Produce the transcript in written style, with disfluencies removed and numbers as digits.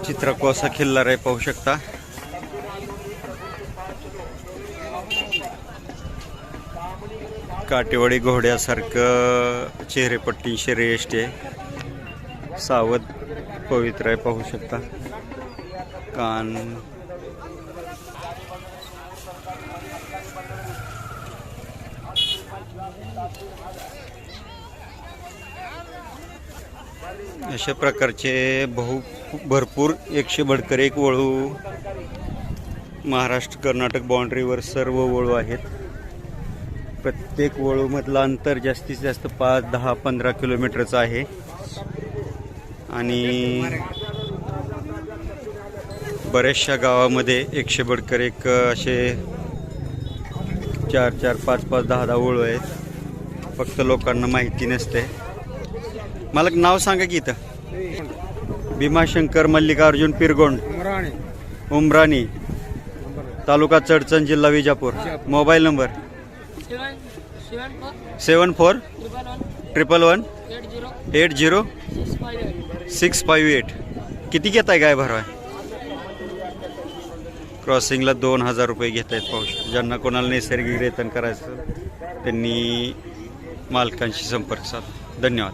चित्रकोसा खिल्लार आहे, पाहू शकता. काटेवाडी घोड्यासारखं चेहरेपट्टी श्रेष्ठ आहे. सावध पवित्र आहे, पाहू शकता. कान अशा प्रकारचे भरपूर 100 बडकर एक वळू महाराष्ट्र कर्नाटक बाउंड्रीवर सर्व वळू आहेत. प्रत्येक वळूमधलं अंतर जास्तीत जास्त 5, 10, 15 किलोमीटरचं आहे. आणि बऱ्याचशा गावामध्ये 100 बडकर एक असे 4, 5, 10 वळू आहेत. फक्त लोकांना माहिती नसते. मला नाव सांगा की इथं. भीमाशंकर मल्लिकार्जुन पिरगोंड, उमराणी, तालुका चडचण, जिल्हा विजापूर. मोबाईल नंबर 7411 80 किती घेताय काय भरवाय? क्रॉसिंगला 2000 रुपये घेत आहेत, पाहू शकता. ज्यांना कोणाला नैसर्गिक रेतन करायचं त्यांनी मालकांशी संपर्क साधा. धन्यवाद.